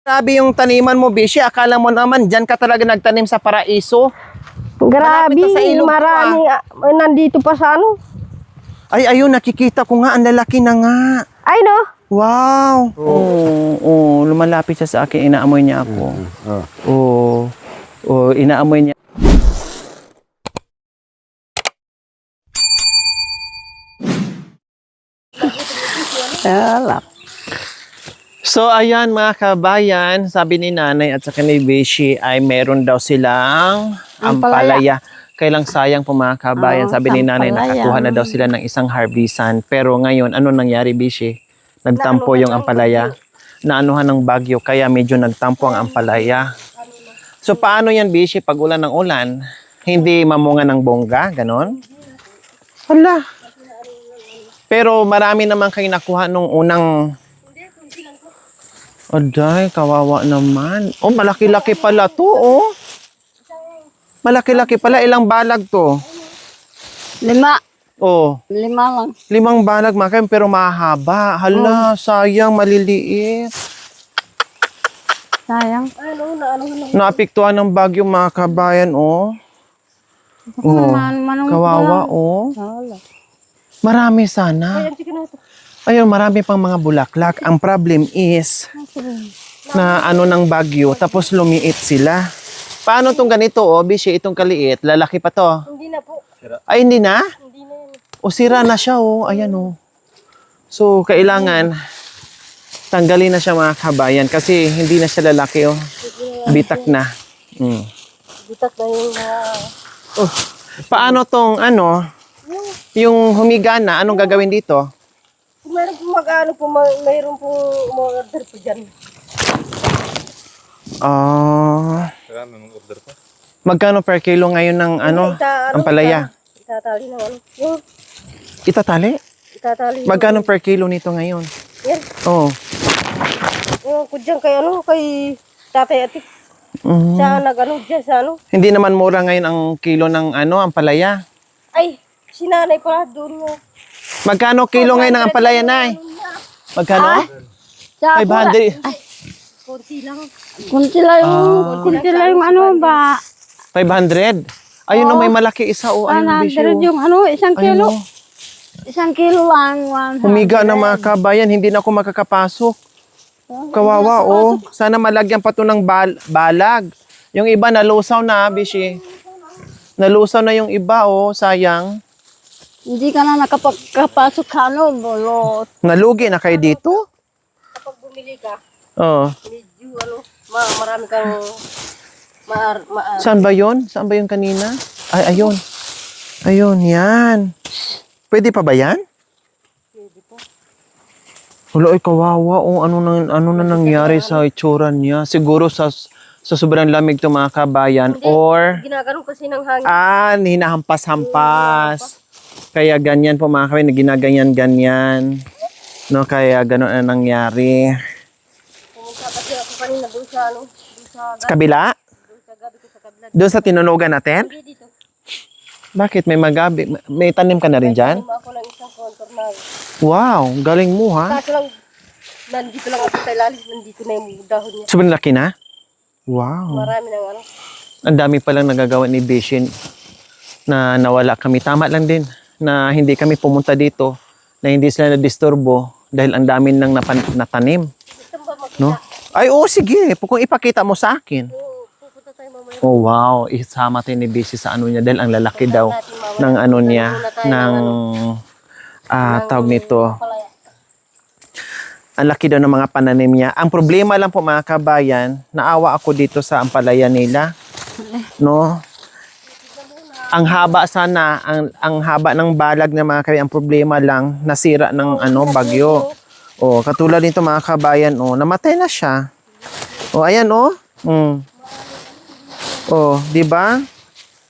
Grabe yung taniman mo, Bishi. Akala mo naman, dyan ka talaga nagtanim sa paraiso. Grabe, Malapit na sa ilog marami. Nandito pa sa ano. Ay, ayun, nakikita ko nga, ang lalaki na nga. Ay, no? Wow! Oo, lumalapit siya sa akin, inaamoy niya ako. Oo, inaamoy niya. So, ayan mga kabayan, sabi ni nanay at saka ni Bishi ay meron daw silang ampalaya. Kailang sayang po mga kabayan, sabi ni nanay, nakakuha na daw sila ng isang harbisan. Pero ngayon, ano nangyari, Bishi? Nagtampo yung ampalaya. Naanuhan ng bagyo, kaya medyo nagtampo ang ampalaya. So, paano yan, Bishi, pag ulan ng ulan? Hindi mamunga ng bongga, ganon? Hala. Pero marami naman kayo nakuha nung unang... Aday, kawawa naman. Oh, malaki-laki pala to, oh. Malaki-laki pala. Ilang balag to? 5. Oh. 5 lang. 5 balag, makam, pero mahaba. Hala, sayang, maliliit. Sayang. Naapektuhan ng bagyo, mga kabayan, oh. Oh, kawawa, oh. Marami sana. Ayun, marami pang mga bulaklak. Ang problem is na ano ng bagyo, tapos lumiit sila. Paano tong ganito, oh, Bishi, itong kaliit? Lalaki pa to. Hindi na po. Ay, hindi na? Hindi na yan. O, sira na siya, oh. Ayan, oh. So, kailangan tanggalin na siya, mga kabayan, kasi hindi na siya lalaki, oh. Bitak na. Bitak na yung Oh, paano tong, ano, yung humiga na, anong gagawin dito? Kung meron po mag-ano po, mayroon po order po dyan. Magkano per kilo ngayon ng ano, ampalaya? Itatali na ano. Yung Itatali? itatali. Magkano per kilo nito ngayon? Yan. Oh. Yung ko dyan kay ano, kay Tatay Atik. Sa nag-ano dyan, sa ano. Hindi naman mura ngayon ang kilo ng ano, ampalaya. Ay, sinanay pala doon nga. Magkano kilo ngayon ng ampalaya, Nay? Magkano? 500. Kunti lang. Kunti lang yung ano ba? 500? Ayun, oh, may malaki isa, oh. Ayun, Bishi, oh. Yung ano, isang Ayun, kilo. oh. Isang kilo lang. 100. Humiga na mga kabayan, hindi na ako makakapasok. Kawawa, oh. Sana malagyan pa to ng balag. Yung iba nalusaw na, Bishi. Nalusaw na yung iba, oh. Sayang. Hindi ka na nakapagkapasok sa ano, bolot. Nalugi na kayo dito? Kapag bumili ka, Oo. medyo ano, marami kang Saan ba yun? Saan ba yun kanina? Ay, ayun. Ayun, yan. Pwede pa ba yan? Pwede po. Wala, ay kawawa. Oh, ano na nangyari sa itsura niya? Siguro sa sobrang lamig to mga kabayan. Hindi, Or, ginaganon kasi ng hangin. hinahampas-hampas. Kaya ganyan po mga kabayan, ginaganyan-ganyan. No, kaya gano'n na nangyari. Pumunta kasi ako kanina doon sa ano, doon Sa kabila? gabi ko sa kabila. Doon sa tinunugan natin? Hindi dito. Bakit? May magabi? May tanim ka na rin dyan? Tanim ako ng isang kontor na. Wow, galing mo ha? Kaso lang, nandito lang ako sa ilalim, nandito na yung dahon niya. Sobrang laki na? Wow. Marami ng ano. Ang dami palang nagagawa ni Bishin na nawala kami. Tama lang din na hindi kami pumunta dito, na hindi sila na-disturbo dahil ang dami nang natanim. Gusto mo ba mag- No? Ay, oo, sige. Kung ipakita mo sa akin. pupunta tayo mamaya. Oh, wow. Isama tayo ni Bishi sa ano niya dahil ang lalaki daw ng ano niya, ng tawag nito. Palaya. Ang laki daw ng mga pananim niya. Ang problema lang po mga kabayan, naawa ako dito sa ampalaya nila. No? Ang haba sana, ang haba ng balag na mga kabayan, ang problema lang, nasira ng ano, bagyo. Oh, katulad nito mga kabayan, oh, namatay na siya. Oh, ayan oh. Oh, 'di ba?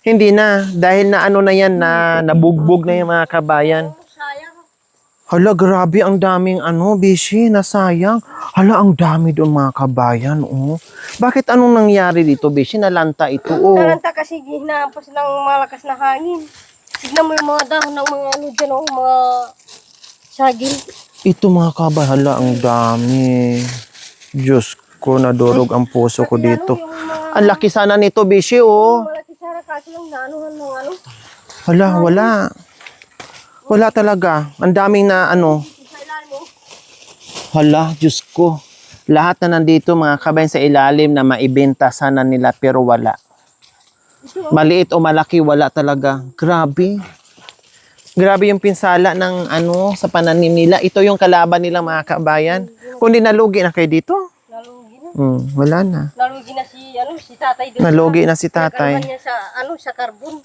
Hindi na dahil na ano na 'yan na nabugbog na yung mga kabayan. Hala, grabe ang daming ano, Bishi, nasayang. Hala, ang dami doon mga kabayan, oh. Bakit anong nangyari dito, Bishi? Nalanta ito, oh. Nalanta kasi hinahampas ng malakas na hangin. Tignan mo yung mga dahon ng mga ano dyan, oh, mga saging. Ito mga kabayan, hala, ang dami. Diyos ko, nadurog ang puso ko dito. Yung mga Ang laki sana nito, Bishi, oh. malaki sana kasi yung naanuhan ng ano. Wala, wala. Wala talaga. Ang daming na ano. Sa ilalim mo. Hala, Diyos ko. Lahat na nandito, mga kabayan sa ilalim na maibenta sana nila pero wala. Maliit o malaki, wala talaga. Grabe. Grabe yung pinsala ng ano sa pananim nila. Ito yung kalaban nila, mga kabayan. Kundi nalugi na kayo dito. Nalugi na. Wala na. Nalugi na si tatay doon. Nalugi na si tatay. Pinagkalman niya sa carbon.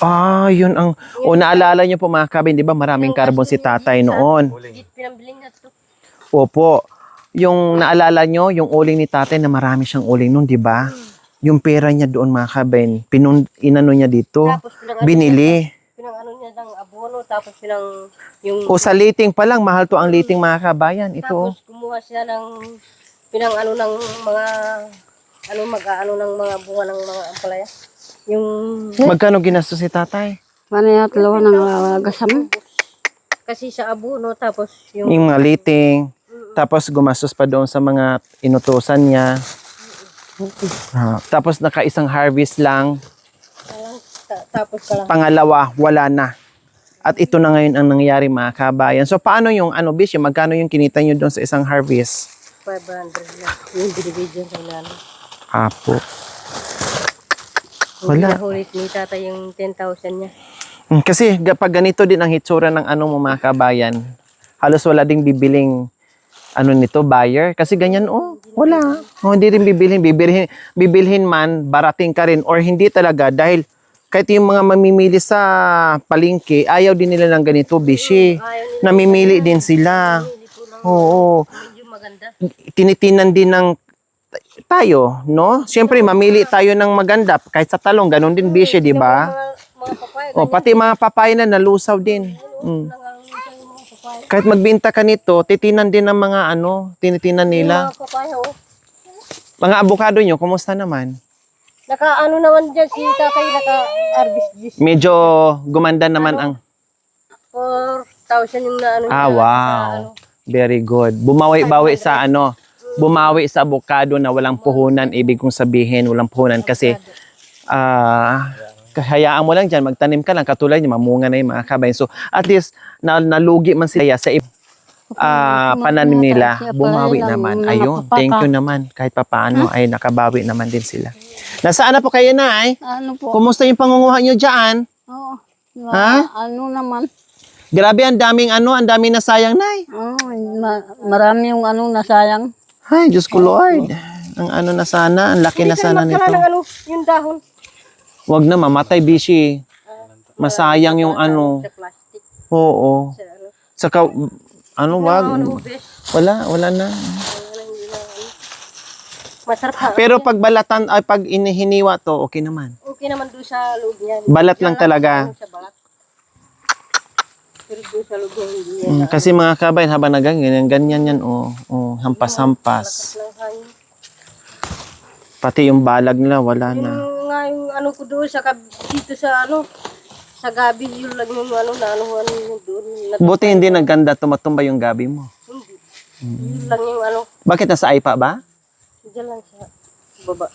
Ah, yun ang... O, naalala niyo po, mga kabayan, di ba maraming carbon si tatay noon? Pinambili niya to. Opo. Yung naalala nyo, yung uling ni tatay na marami siyang uling nun, di ba? Yung pera niya doon, mga kabayan, inano niya dito, Tapos binili. Pinang niya ng abono, tapos yung... O sa liting pa lang, mahal to ang liting, mga kabayan. Ito. Tapos kumuha siya ng ng mga ng mga bunga ng mga ampalaya. Yung Magkano ginastos si tatay? Panayat lawa ng gasam. kasi sa abono, tapos yung Yung mga liting. Tapos gumastos pa doon sa mga inutusan niya. Tapos nakaisang harvest lang. tapos ka lang Pangalawa, wala na. At ito na ngayon ang nangyari, mga kabayan. So paano yung Bishi, magkano yung kinita nyo doon sa isang harvest? 500 na. Yung binibigyan dyan sa nanay. Apo. Wala. Wala. Hulit ni tatay yung 10,000 niya. Kasi pag ganito din ang hitsura ng mo, mga kabayan, halos wala ding bibiling nito, buyer. Kasi ganyan, wala. Hindi rin bibilhin man, barating ka rin, or hindi talaga, dahil kahit yung mga mamimili sa palengke, ayaw din nila ng ganito, Bishi. Namimili din sila. Oo. Medyo maganda. Tinitinan din ng tayo, no? Siyempre, mamili tayo ng maganda. Kahit sa talong, ganun din, Bishi, di ba? Mga papaya, Pati mga papaya na nalusaw din. Kahit magbenta ka nito, titinan din ng mga tinitinan nila. mga papaya, Mga abukado nyo, kumusta naman? naman dyan si tatay, naka-harvest this. Medyo gumanda naman ang... 4,000 yung naano niya. wow. Very good. Bumawi-bawi sa bumawi sa abukado na walang puhunan. Ibig kong sabihin, walang puhunan. Kasi, hayaan mo lang dyan, magtanim ka lang. Katulad niya, mamunga na yung mga kabayan. So, at least, nalugi man sila sa pananim nila. Bumawi naman. Ayun, thank you naman. Kahit papaano ay nakabawi naman din sila. Nasaan na po kayo, Nay? Ano po? Kumusta yung pangunguha nyo dyan? Oo. Ha? Ano naman? Grabe, ang daming nasayang, Nay. Marami yung nasayang. Ay, Diyos ko, Lord. Ang na sana, ang laki na sana nito. Ng yung dahon. Wag na, mamatay, Bishi. Masayang yung Sa plastic. Oo. Sa Saka, wag. Wala na. Masarap ha. Pero pag balatan, ay pag inihiniwa to, okay naman. Okay naman doon sa loob niyan. Balat lang talaga. Sa balat. Pero doon sa loob niya, hindi yan. Kasi mga kabayan, habang ganyan yan, hampas-hampas. Lang hangin. Pati yung balag nila, wala na. Yung nga yung ko doon sa dito sa sa gabi, yun lang yung yung doon. Buti hindi naganda, tumatumba yung gabi mo. Hindi. Yun lang yung Bakit nasa IPA ba? Diyan lang sa baba.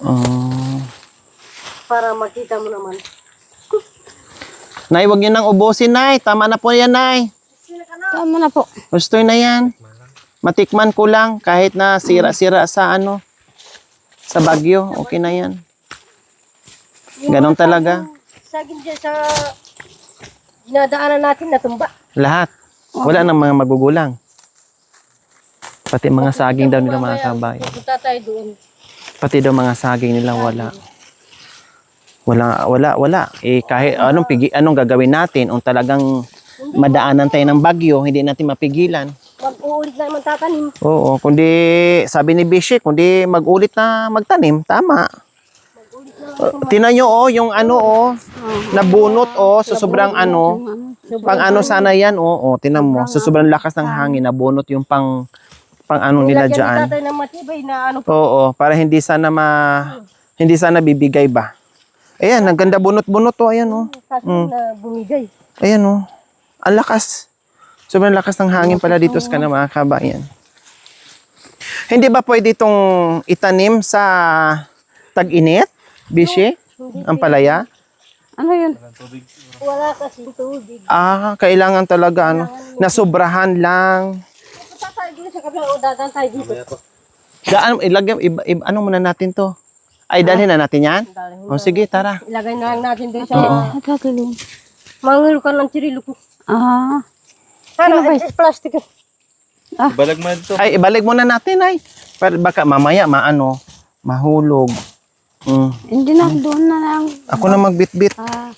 Oh. Para makita mo naman. Nay, wag niyo nang ubusin, Nay. Tama na po yan, Nay. Tama na po. Gusto na yan. Matikman ko lang kahit na sira-sira sa sa bagyo. Okay na yan. Ganon talaga. Saging dyan sa dinadaanan natin natumba. Lahat. Wala nang mga magugulang. Pati mga saging daw nila, mga kabayan. Punta tayo doon. Pati daw mga saging nila wala. Wala. Kahit anong gagawin natin, kung talagang madaanan tayo ng bagyo, hindi natin mapigilan. Mag-uulit na naman tatanim. Oo, kundi sabi ni Bishi, kundi mag-ulit na magtanim, tama. Tinan nyo yung nabunot sa sobrang pang sana yan, tinan mo, sa sobrang lakas ng hangin, nabunot yung pang nila dyan. Tatay ng matibay na Oo, para hindi sana bibigay ba. Ayan, ang ganda bunot-bunot ayan kasi na bumigay. Ayan ang lakas. Sobrang lakas ng hangin pala dito sa mga kabayan. Hindi ba pwede itong itanim sa tag-init, Bishi? Ang palaya? Ano yun? Wala kasing tubig. Ah, kailangan talaga nasobrahan lang. Punta tayo dito sa kabila o dadaan tayo dito. Daan, ilagay, ano muna natin to? Ay, dalhin na natin yan? Dalhin O sige, tara. Ilagay na lang natin doon sa Ito, tulong. mangilo ka ng chirilo ko. Ah. Ano, plastic. Balag man ito. Ay, ibalik muna natin ay. Baka mamaya mahulog. Hindi na, doon na lang. Ako na magbitbit. Ah.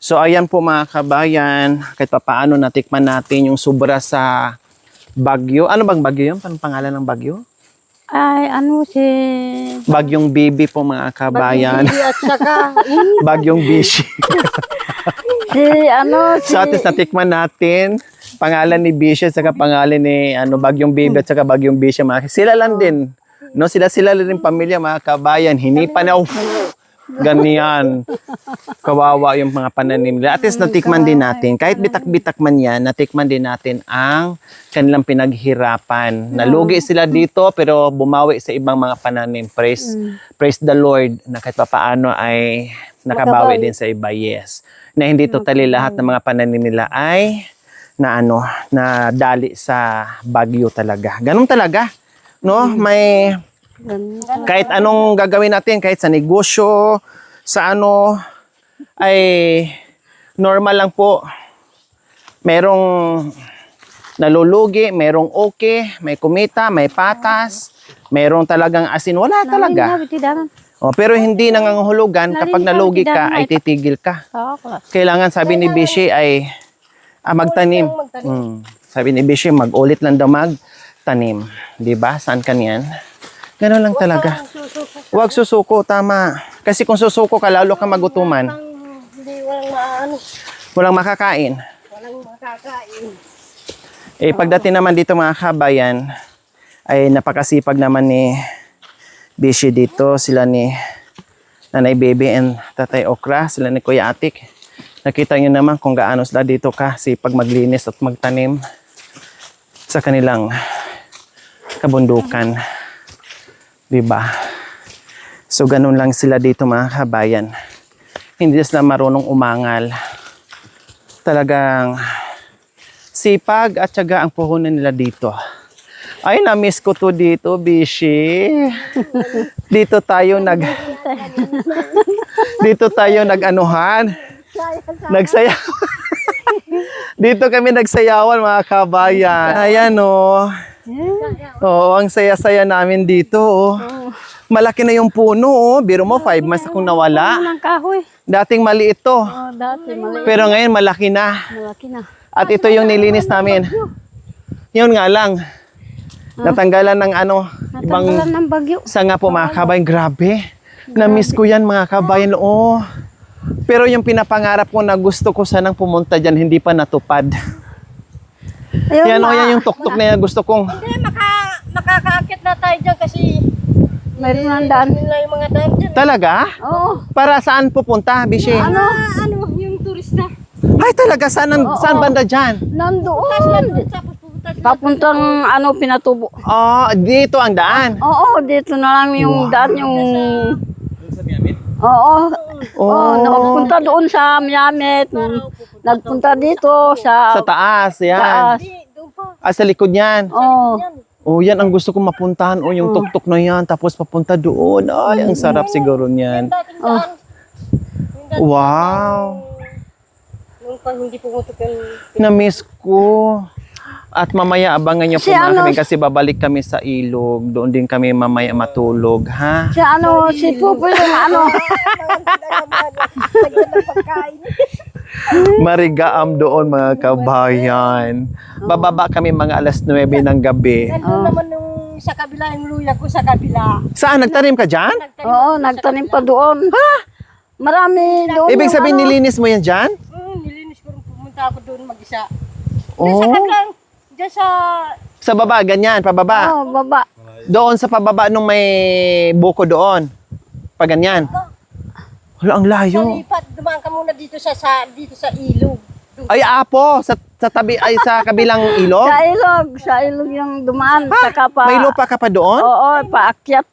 So ayan po mga kabayan, kahit pa paano natikman natin yung sobra sa bagyo. Ano bang bagyo yun? Paano pangalan ng bagyo? Ay, ano si... Bagyong Bibi po mga kabayan. Hindi at saka, Bagyong Bishi. Si, ano, si... So at least natikman natin. Pangalan ni Bishi at saka pangalan ni Bagyong Bibi at saka Bagyong Bishi. Sila lang din. No, sila rin pamilya mga kabayan. Hinipa na ganyan. Kawawa yung mga pananim nila. At least natikman din natin. Kahit bitak-bitak man yan, natikman din natin ang kanilang pinaghirapan. Nalugi sila dito pero bumawi sa ibang mga pananim. Praise the Lord na kahit paano ay nakabawi din sa iba. Yes. Na hindi totally lahat ng mga pananim nila ay na dali sa bagyo talaga. Ganun talaga. No, may kahit anong gagawin natin, kahit sa negosyo, sa ay normal lang po. Merong nalulugi, merong okay, may kumita, may patas, merong talagang asin, wala talaga. Oh, pero hindi nangangahulugan kapag nalugi ka ay titigil ka. Kailangan, sabi ni Bishi, ay magtanim. Sabi ni Bishi, mag-ulit lang daw magtanim. Diba? Saan ka niyan? Ganun lang talaga. Huwag susuko, tama. Kasi kung susuko ka, lalo ka magutuman. hindi, walang maano. Walang makakain. Walang makakain. Eh, pagdating naman dito mga kabayan, ay napakasipag naman ni Bishi dito. Sila ni Nanay Baby and Tatay Okra. Sila ni Kuya Atik. Nakita nyo naman kung gaano sila dito kasipag maglinis at magtanim sa kanilang kabundukan. Diba? So, ganun lang sila dito mga kabayan. Hindi sila marunong umangal. Talagang sipag at syaga ang puhunan nila dito. Ay, na-miss ko to dito, Bishi. Dito tayo nag-anuhan. Nagsayaw. Dito kami nagsayawan mga kabayan. Ayan o. Oo, ang saya-saya namin dito. Malaki na yung puno. Biro mo, 5 months akong nawala. Ng kahoy. Dating maliit to. Oh, dati, mali. Pero ngayon malaki na. Malaki na. At ito yung nilinis namin. Yun nga lang. Natanggalan ng ibang Natanggalan ng bagyo. sanga po mga kabayan. Grabe. Na-miss ko yan mga kabayan. Oo. Pero yung pinapangarap ko na gusto ko sanang pumunta dyan, hindi pa natupad. Ayun Yan o, na. yan yung tuktok na yan. Gusto kong... Hindi, makakaakit na tayo dyan kasi Mayroon ng daan. nila yung mga daan dyan. Talaga? Oo. Para saan pupunta, Bishi? Ano, yung turista. Ay, talaga? Saan banda dyan? Nandoon. Tapos pupunta sila. Papuntang pinatubo. Oh, dito ang daan. Oo, dito na lang yung daan yung... Oo. Oh, Nakapunta doon sa Miamet. Nagpunta dito sa sa... taas, yan. Taas. Hindi, doon pa. Ah, sa likod yan. Oo. Oh, yan ang gusto kong mapuntahan. Oh, yung tuktok na yan. Tapos papunta doon. Ay, ang sarap siguro niyan. Dating daan. Yung dating Wow. nung pa hindi pumutok yung... Na-miss ko. At mamaya abangan niyo po Si mga ano- kami kasi babalik kami sa ilog. Doon din kami mamaya matulog, ha? Si Pupo yung Marigaam doon mga kabayan. Bababa kami mga alas 9 ng gabi. Nandun naman yung sa kabila, yung luya ko sa kabila. Saan? Nagtanim ka dyan? Oo, nagtanim pa doon. Ha? Marami doon. Ibig yung sabihin nilinis mo yan dyan? Nilinis ko rin pumunta ako doon mag-isa. Oh. Sa kabila, dyan sa... Sa baba, ganyan, pababa. Oo, baba. Doon sa pababa nung may buko doon. Pa ganyan. Wala, ang Sa layo. lipat, dumaan ka muna dito sa ilog. Ay, apo! Sa tabi, ay sa kabilang ilog? Sa ilog yung dumaan. Saka pa, May lupa ka pa doon? Oo, paakyat.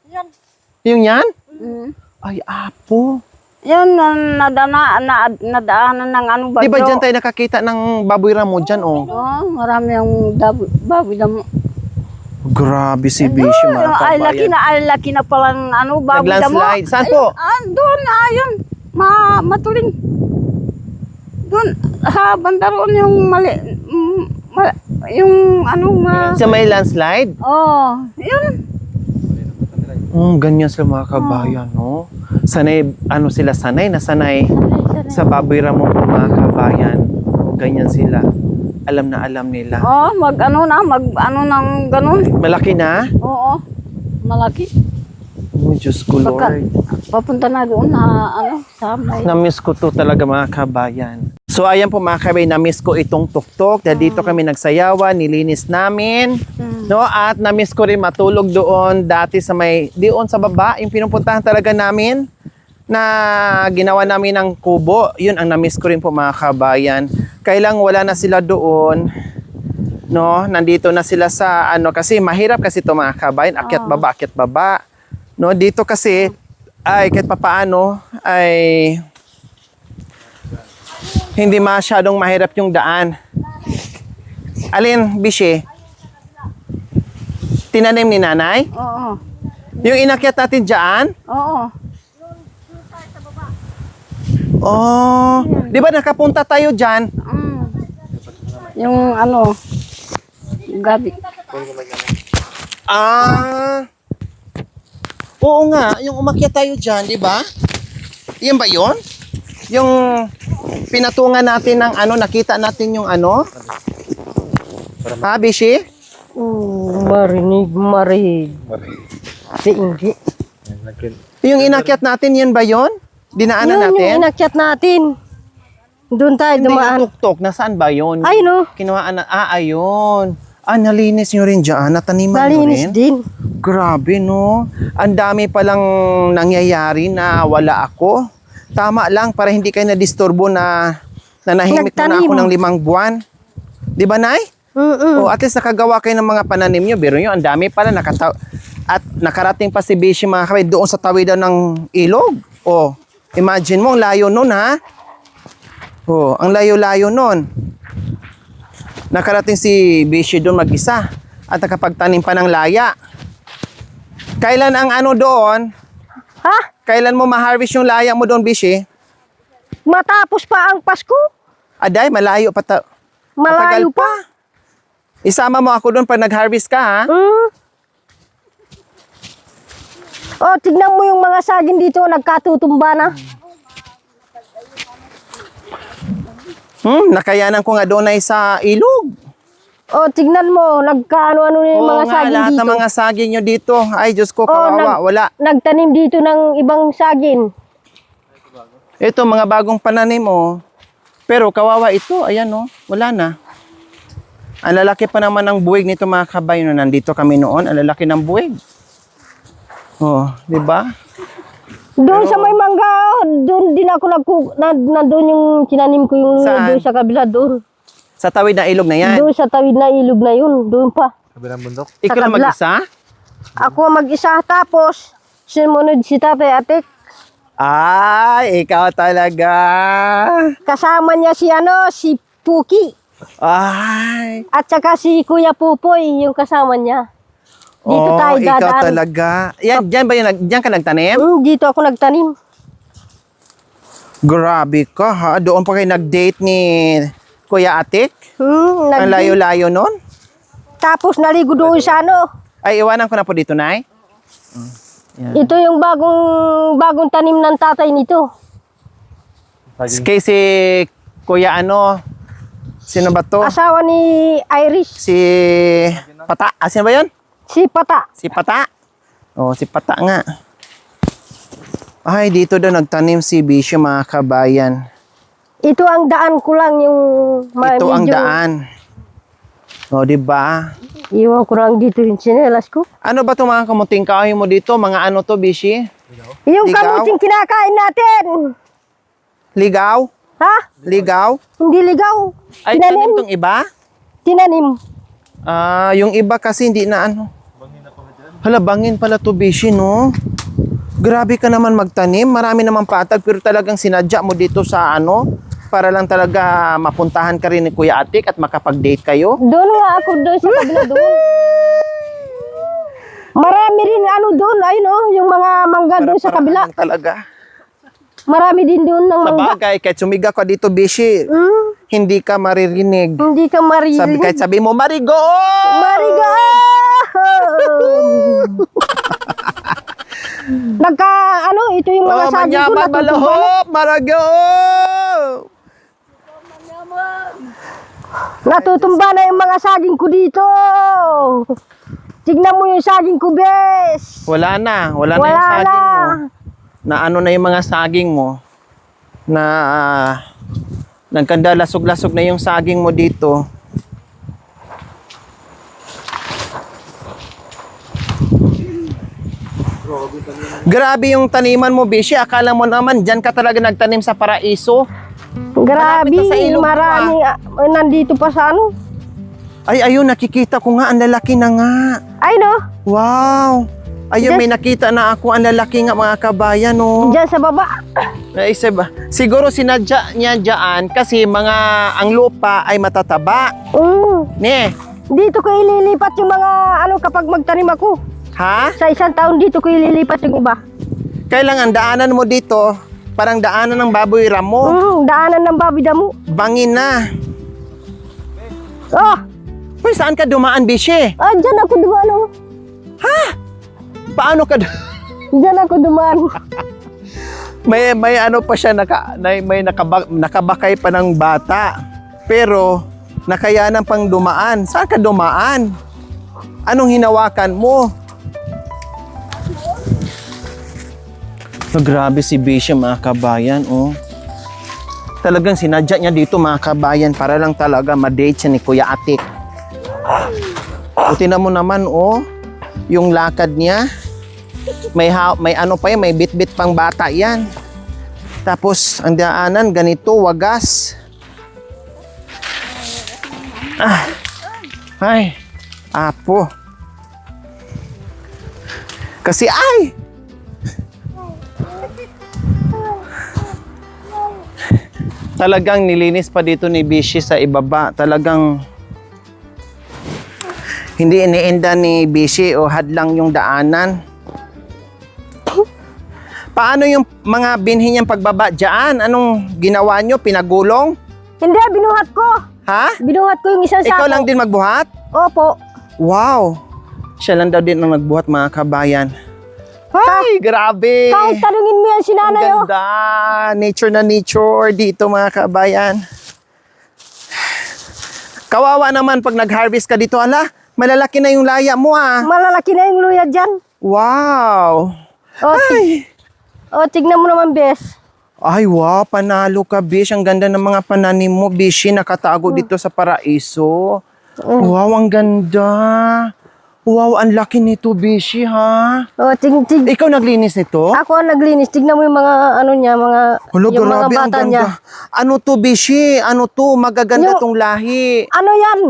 Yung yan? Mm. Ay, apo. Yun, nadaanan ng ano ba? Di ba dyan tayo nakakita ng baboy ramo dyan, oh? Oo, marami yung baboy damo. Grabe si Bishi, mga Ay, laki kabayan. na palang ano, baboy damo. Nag-landslide. Saan po? Doon, ayun. Matuling. Doon, sa bandaron yung yung ano, Sa may landslide? yun. Ganyan sila mga kabayan, no? Sanay, sanay sa baboy ramo mga kabayan. Ganyan sila. Alam na alam nila. Mag ng ganun. Malaki na? Oo, malaki. Oh, Diyos ko, Lord. Papunta na doon na sa may. Na-miss ko to talaga mga kabayan. So ayan po mga kabayan, na-miss ko itong tuktok. Dahil dito kami nagsayawan, nilinis namin. No, at na-miss ko rin matulog doon dati sa doon sa baba, yung pinupuntahan talaga namin na ginawa namin ng kubo. Yun ang na-miss ko rin po mga kabayan. Kailang wala na sila doon. No, nandito na sila sa kasi mahirap kasi ito mga kabayan, akyat baba. No, dito kasi ay kahit papaano ay hindi masyadong mahirap yung daan. Alin, Bishi? Tinanim ni nanay? Oo. Yung inakyat natin dyan? Oo. Oh, di ba nakapunta tayo dyan? Yung gabi. Oo nga, yung umakyat tayo dyan, di ba? Yan ba yun? Yung pinatungan natin ng nakita natin yung Ha, Bishi? Marig. Hindi. Yung inakyat natin, yan ba yun? Dinaanan Yun, natin? yung inakyat natin. Doon tayo Hindi dumaan. yung tuktok, nasaan ba yun? Ay, no. Kinuhaan na, ayun. Nalinis nyo rin dyan, nataniman nyo Nalinis rin? din. Grabe, no? Ang dami palang nangyayari na wala ako. Tama lang, para hindi kayo na-disturbo na nahimik muna ako ng 5 buwan. Di ba, Nay? O, at least nakagawa kayo ng mga pananim nyo. Biro nyo, ang dami pala. At nakarating pa si Bishi mga kapatid doon sa tawidan ng ilog. O, imagine mo, ang layo nun, ha? O, ang layo-layo nun. Nakarating si Bishi doon mag-isa. At nakapagtanim pa ng laya. Kailan ang doon? Ha? Kailan mo ma-harvest yung laya mo doon, Bishi? Matapos pa ang Pasko? Aday, malayo pa. Matagal Malayo pa. Isama mo ako doon pag nag-harvest ka, ha? Tignan mo yung mga saging dito, nagkatutumba na. Nakayanan ko nga doon ay sa ilog. Tignan mo, nagkaano-ano na yung mga nga, saging lahat dito. ng mga saging nyo dito. Ay, Diyos ko, kawawa. Wala. Nagtanim dito ng ibang saging. Ito, mga bagong pananim, oh. Pero kawawa ito, ayan, oh. Wala na. Ang lalaki pa naman ng buwig nito, mga kabayo, na nandito kami noon. Ang lalaki ng buwig. Oh, di ba? Doon sa may mangga, doon din ako nandun yung tinanim ko yung Saan? doon sa kabila doon. Sa tawid na ilog na yan. Doon sa tawid na ilog na yun, doon pa. Kabilang bundok. Ikaw sa na kabila. mag-isa? Ako mag-isa tapos sumunod si Tatay Atik. Ay, ikaw talaga. Kasama niya si Puki. Ay. At saka si Kuya Pupoy, yung kasama niya. Dito tayo ikaw dadaan. talaga. Yan, dyan ba yun? Dyan ka nagtanim? Dito ako nagtanim. Grabe ka, ha? Doon pa kayo nag-date ni Kuya Atik? Ang layo-layo nun? Tapos naligo doon sa Ay, iwanan ko na po dito, Nay. Yan. Ito yung bagong tanim ng tatay nito. Kay si Kuya sino ba to? Asawa ni Irish. Si Pata. Sino ba yun? Si Pata. Si Pata. Oh, si Pata nga. Ay, dito daw nagtanim si Bishi, mga kabayan. Ito ang daan ko lang yung Ito ang daan. O, di ba? Iwan ko lang dito yung tsinelas ko. Ano ba itong mga kamuting kahoy mo dito? Mga to, Bishi? Yung Ligaw? kamuting kinakain natin. Ligaw? Ha? Ligaw? Hindi ligaw. Ay, tanim tong iba? Tinanim. Ah, yung iba kasi hindi na ano. Hala, bangin pala to, Bishi, no? Grabe ka naman magtanim. Marami naman patag, pero talagang sinadya mo dito sa ano, para lang talaga mapuntahan ka rin ni Kuya Atik at makapag-date kayo. Doon nga ako doon sa kabila doon. Marami rin ano doon, ayun oh, yung mga mangga doon sa Para-paraan kabila. lang talaga. Marami din doon ng mangga. Sabagay, kahit sumiga ka dito, Bishi, hindi ka maririnig. Hindi ka maririnig. Kahit sabi mo, Marigo! Mariga! Nagka, ano, ito yung mga saging ko manyaman, natutupan. malahop, Marigo! Natutumba na yung mga saging ko dito. Tignan mo yung saging ko, bes. Wala na yung saging mo. Na ano na yung mga saging mo. Na nagkanda lasog-lasog na yung saging mo dito. Grabe yung taniman mo, Bishi. Akala mo naman, dyan ka talaga nagtanim sa paraiso. Grabe, Malapit na sa ilog marami. Nandito pa sa ano. Ay, ayun, nakikita ko nga, ang lalaki na nga. Ay, no? Wow! Ayun, may nakita na ako, ang lalaki nga mga kabayan, no? Diyan sa baba. Naisip ba? Siguro sinadya niya dyan kasi ang lupa ay matataba. Ne, Dito ko ililipat yung mga ano kapag magtanim ako. ha? Sa isang taon dito ko ililipat yung iba. Kailangan daanan mo dito, parang daanan ng baboy ramo. Daanan ng babi damo. Bangin na. Oh, Uy, saan ka dumaan, Bishi? dyan ako dumaan. Oh. Paano ka Dyan ako dumaan. may ano pa siya, nakabakay pa ng bata. Pero, nakayanan pang dumaan. Saan ka dumaan? Anong hinawakan mo? Grabe si Bishi, mga kabayan, oh. Talagang sinadya niya dito, mga kabayan, para lang talaga ma-date siya ni Kuya Atik. O, tingnan mo naman, oh, yung lakad niya. May ano pa yan, may bit-bit pang bata yan. Tapos, ang daanan, ganito, wagas. Ay, apo. Kasi, ay! Talagang nilinis pa dito ni Bishi sa ibaba. Talagang hindi iniinda ni Bishi o hadlang yung daanan. Paano yung mga binhi niyang pagbaba dyan? Anong ginawa nyo? Pinagulong? Hindi, binuhat ko. Ha? Binuhat ko yung isang sako. Ikaw lang din magbuhat? Opo. Wow! Siya lang daw din ang nagbuhat, mga kabayan. Ay, grabe! Kahit tanungin mo yan si Ang nanay, oh. ganda! Nature na nature dito, mga kabayan. Kawawa naman pag nag-harvest ka dito. Ala, malalaki na yung laya mo, ah. Malalaki na yung luya dyan. Wow! Oh, tignan mo naman, bes. Ay, wow, panalo ka, Bish. Ang ganda ng mga pananim mo, Bishi. Nakatago dito sa paraiso. Wow, ang ganda. Wow, ang laki nito, Bishi, ha? Oh, Ikaw naglinis nito? Ako ang naglinis. Tignan mo yung mga ano niya, Hulo, yung mga grabe, ang bata niya. ganda. Ano to, Bishi? Ano to? Magaganda tong lahi. Ano yan?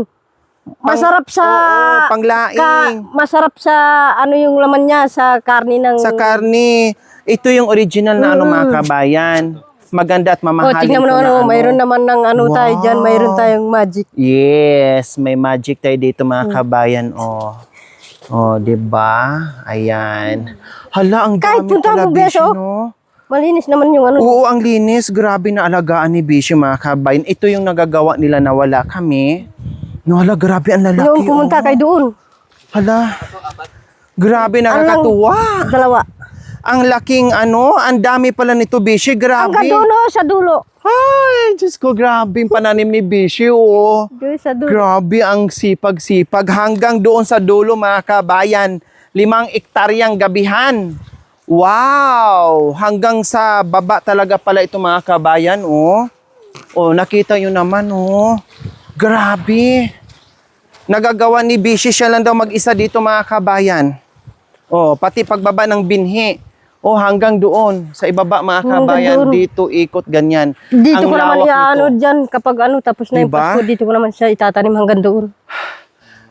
Masarap sa Oo, panglaing. masarap sa ano yung laman niya sa karni ng Sa karne. Ito yung original na ano, mga kabayan. Maganda at mamahalin. tignan mo to naman, na ano. mayroon naman ng ano tayo diyan, mayroon tayong magic. Yes, may magic tayo dito, mga kabayan. Oh, 'di ba? Ayan. Hala, ang Kahit dami punta pala, mo, Bishi, beso. no? Malinis naman yung ano. Oo, ang linis. Grabe na alagaan ni Bishi, mga kabayan. Ito yung nagagawa nila na wala kami. No, hala, grabe ang lalaki. Yung pumunta kay doon. Hala. Grabe, nakakatuwa. Dalawa. Ang laking ano, ang dami pala nito, Bishi. Grabe. Hanggang dulo sa dulo. Ay, Diyos ko, grabe yung pananim ni Bishi, oh. Doon sa dulo. Grabe ang sipag-sipag. Hanggang doon sa dulo, mga kabayan. 5 ektaryang gabihan. Wow! Hanggang sa baba talaga pala ito, mga kabayan, oh. Oh, nakita nyo naman, oh. Grabe. Nagagawa ni Bishi, siya lang daw mag-isa dito, mga kabayan. Oh, pati pagbaba ng binhi. Oh, hanggang doon. Sa ibaba mga Hanggang kabayan, doon. dito ikot ganyan. Dito Ang ko naman lawak iaano nito. dyan kapag tapos na yung Diba? Pasko, dito ko naman siya itatanim hanggang doon.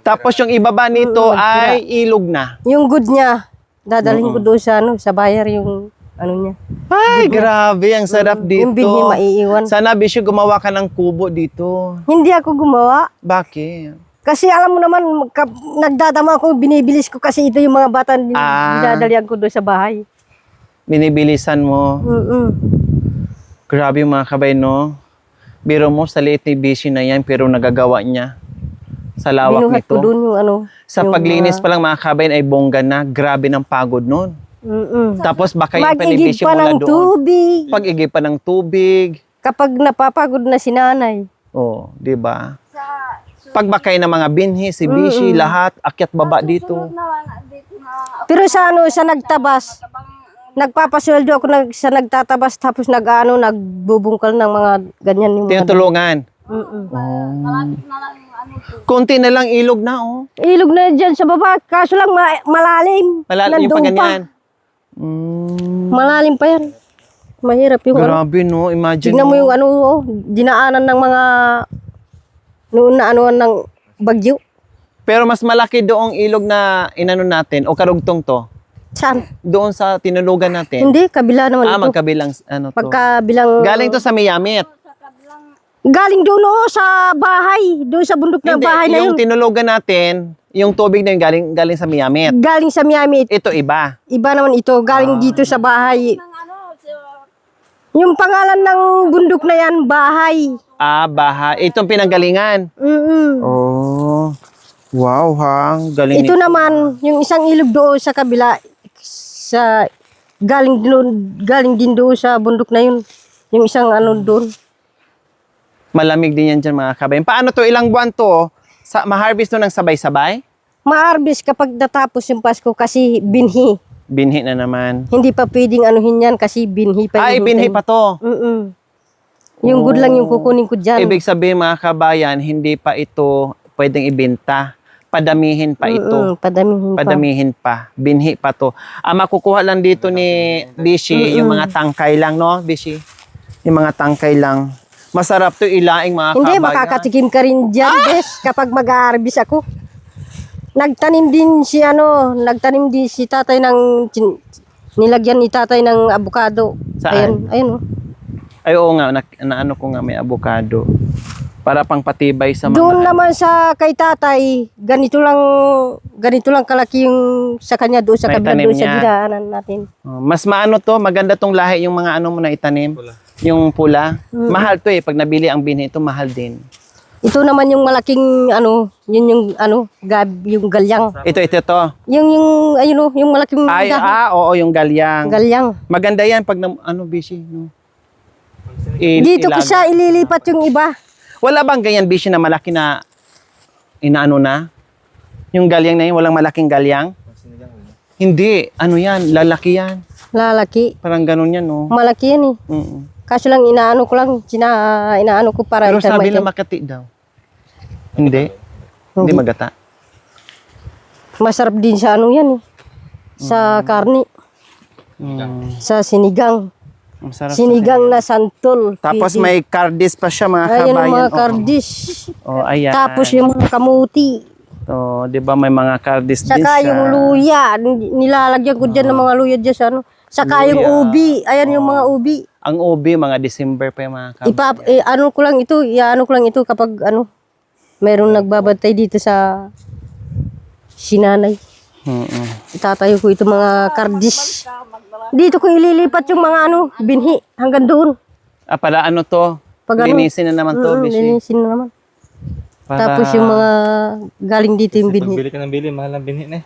Tapos yung ibaba nito ay ilog na. Yung good niya, dadalhin ko doon sa sa bayar yung niya. Ay, grabe. Ang sarap dito. Yung binhi maiiwan. Sana, Bisyo, gumawa ka ng kubo dito. Hindi ako gumawa. Bakit? Kasi alam mo naman, nagdadama ako, binibilis ko kasi ito yung mga bata, dinadalian ko doon sa bahay. Binibilisan mo. Grabe yung mga kabay, no? Biro mo, sa liit ni Bishi na yan, pero nagagawa niya. Sa lawak Binuhat nito. ko doon yung Sa yung paglinis pa lang mga kabay ay bongga na. Grabe ng pagod nun. Tapos baka yung Mag-igib panibisyo pa mula ng doon. tubig. Pag-igib pa ng tubig. Kapag napapagod na si nanay. Oh, di ba? Pagbakay ng mga binhi, si Bishi, lahat, akyat baba dito. Pero sa sa nagtabas, nagpapasweldo ako sa nagtatabas tapos nagbubungkal ng mga ganyan yung mga Tinutulungan. Konti na lang ilog na, oh. ilog na dyan sa baba, kaso lang malalim. Malalim yung Nandun pa pa. ganyan. Malalim pa yan. Mahirap yung Grabe, no? Imagine tignan mo yung dinaanan ng mga noon na ng bagyo. Pero mas malaki doong ilog na inano natin o karugtong to. Saan? Doon sa tinulugan natin. Hindi, kabila naman ito. Magkabilang ano to. Pagkabilang... Galing to sa Miyamit. Galing doon sa bahay. Doon sa bundok ng Hindi, bahay na yun. yung tinulugan natin, yung tubig na yun galing sa Miyamit. Galing sa Miami. Ito iba. Iba naman ito. Galing dito sa bahay. Yung pangalan ng bundok na yan, bahay. Bahay. Itong pinanggalingan. Oh. Wow, ha. Galing Ito naman, yung isang ilog doon sa kabila, galing din doon sa bundok na yun. Yung isang doon. Malamig din yan dyan mga kabayan. Paano to? Ilang buwan to? Ma-harvest to ng sabay-sabay? Ma-harvest kapag natapos yung Pasko kasi binhi. Binhi na naman. Hindi pa pwedeng anuhin yan kasi binhi pa. Ay, binhi pa to. Yung good lang yung kukunin ko dyan. Ibig sabihin mga kabayan, hindi pa ito pwedeng ibenta. Padamihin pa ito. Padamihin pa. Binhi pa to. Makukuha lang dito ni Bishi, yung mga tangkay lang, no, Bishi? Yung mga tangkay lang. Masarap to ilaing mga Hindi, kabayan. makakatikim ka rin dyan, Bes, kapag mag-harvest ako. Nagtanim din si tatay nilagyan ni tatay ng avocado. Saan? Ayun. Ay, oo nga, naano ko nga may avocado. Para pang patibay sa mga... Doon naman sa kay tatay, ganito lang kalaki yung sa kanya doon sa May kabila tanim doon sa niya. dinaanan natin. Mas maano to, maganda tong lahi yung mga mo na itanim. Yung pula. Mahal to pag nabili ang binhi ito, mahal din. Ito naman yung malaking yun yung yung galyang. Ito to. Yung malaking Oo, yung galyang. galyang. Maganda yan pag Bishi, no? Dito ko siya ililipat yung iba. Wala bang ganyan, Bishi, na malaki na inaano na? Yung galyang na yun, walang malaking galyang? Hindi. Ano yan? Lalaki yan. Lalaki. Parang ganun yan, no? Malaki yan eh. Kaso lang inaano ko para Pero sabi ito. na Makati daw. Hindi. Hindi magata. Masarap din sa yan eh. Sa karni. Sa sinigang. Masarap. Sinigang na santol. Tapos Pwede. may cardis pa siya, mga Ayan kabayan. ang mga Oo. kardis. Ayan. Tapos yung mga kamuti. Oh, 'di ba may mga cardis din Saka siya. yung luya. Nilalagyan ko dyan ng mga luya dyan sa Saka yung Luya. ubi. Ayan yung mga ubi. Ang ubi, mga December pa yung mga kabayan. Ano ko lang ito kapag mayroong nagbabantay dito sa sinanay. Itatayo ko ito mga kardis. Dito ko ililipat yung mga binhi hanggang doon. Para to? Pag Linisin na naman to, Bishi. linisin na naman. Para Tapos yung mga galing dito yung binhi. Bili ka ng bili, mahal ng binhi na eh.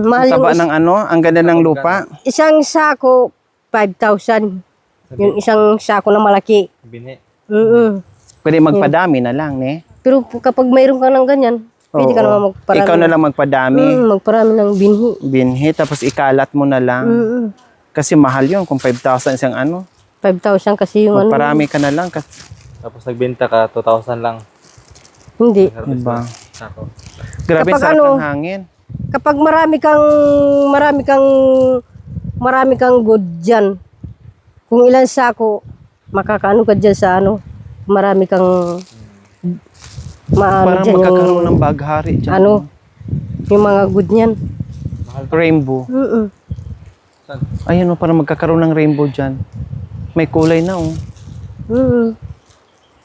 Mahal yung taba ng ang ganda ng lupa. isang sako, 5,000. Yung isang sako na malaki. Binhi. Pwede magpadami na lang, ne? Pero kapag mayroon ka ng ganyan, pwede ka Oo. naman magparami. Ikaw na lang magpadami. Magparami ng binhi. Binhi, tapos ikalat mo na lang. Kasi mahal yun kung 5,000 isang 5,000 kasi yung Magparami ka na lang. Tapos nagbenta ka, 2,000 lang. Hindi. Diba? Sako. Grabe Kapag sarap ng hangin. Kapag marami kang marami kang good dyan. Kung ilan sako, makakaano ka dyan sa ano, marami kang maano Parang dyan magkakaroon yung, ng baghari dyan. ano, yung mga good niyan. Rainbow. Ayan o, parang magkakaroon ng rainbow dyan. May kulay na o.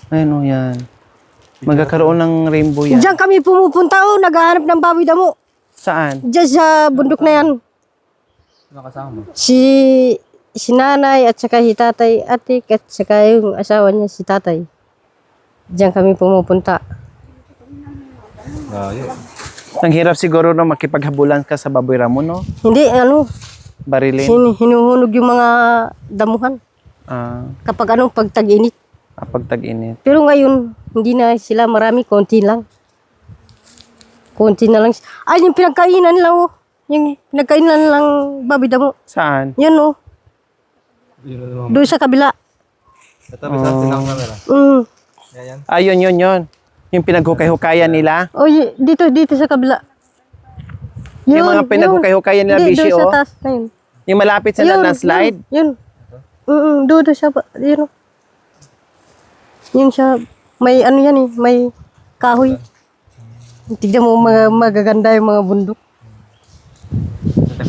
Ayan o, yan. Magkakaroon ng rainbow yan. Diyan kami pumupunta naghahanap ng baboy damo. Saan? Diyan sa bundok na yan. Nakasama mo. Si nanay at saka si tatay atik at saka yung asawa niya si tatay. Diyan kami pumupunta. Yun. Ang hirap siguro no, makipaghabulan ka sa baboy ramo, no? Hindi, ano, Barilin. hinuhunog yung mga damuhan kapag pag tag-init. Pag tag-init. Pero ngayon, hindi na sila marami, konti lang. Konti na lang. Ay, yung pinagkainan lang, oh. Yung pinagkainan lang baboy damo. Saan? Yan, oh. Yun na naman. Doon sa kabila. Ito, may sa tinang camera. Yan. Yun. Yung pinaghukay-hukayan nila. Oh, dito sa kabila. Yung mga pinaghukay-hukayan nila, Hindi, Bishi, doon sa oh. taas na yun. Yung malapit sa landslide. Yun. Doon siya, yun, oh. Yun siya, may ano yan eh, may kahoy. Tignan mo magaganda yung mga bundok.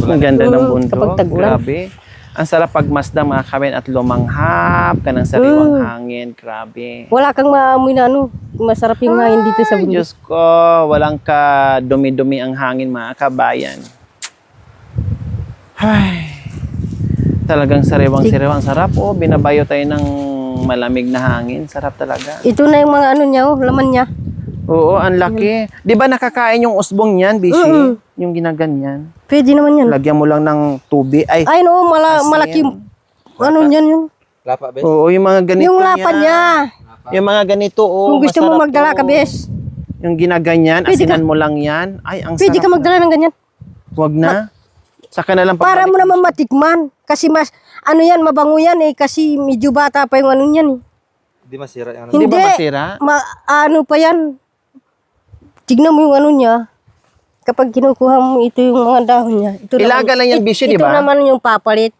Ang ganda ng bundok. Kapag tag-ulan. Grabe. Ang sarap pagmasdan mga kabin at lumanghap ka ng sariwang hangin. Grabe. Wala kang maamoy na ano, masarap yung hangin dito sa bundok. Diyos ko, walang ka dumi-dumi ang hangin mga kabayan. Ay, talagang sariwang-sariwang sarap. Oh, binabayo tayo ng malamig na hangin. Sarap talaga. Ito na yung mga ano niya, oh, laman niya. Oo, ang laki. Di ba nakakain yung usbong niyan, Bishi? Yung ginaganyan. Pwede naman yan. Lagyan mo lang ng tubig. Ay, Ay no, asin. malaki. Ano yan yun? Lapa, bes? oo, yung mga ganito Yung lapa niya. Yung mga ganito, oh. Kung gusto mo masarap magdala ka, to. bes. Yung ginaganyan, Pwede asinan mo lang yan. Ay, ang Pwede sarap. ka magdala ng ganyan. Huwag na. Saka na lang Para pagbalik. mo naman matikman. Kasi mas, ano yan, mabango yan eh. Kasi medyo bata pa yung ano yan eh. Hindi masira yung ano. Hindi ba masira? Ano pa yan? Tignan mo yung ano niya. Kapag kinukuha mo ito yung mga dahon niya. Ito Ilaga lang yan, Bishi, di ba? Ito naman yung papalit.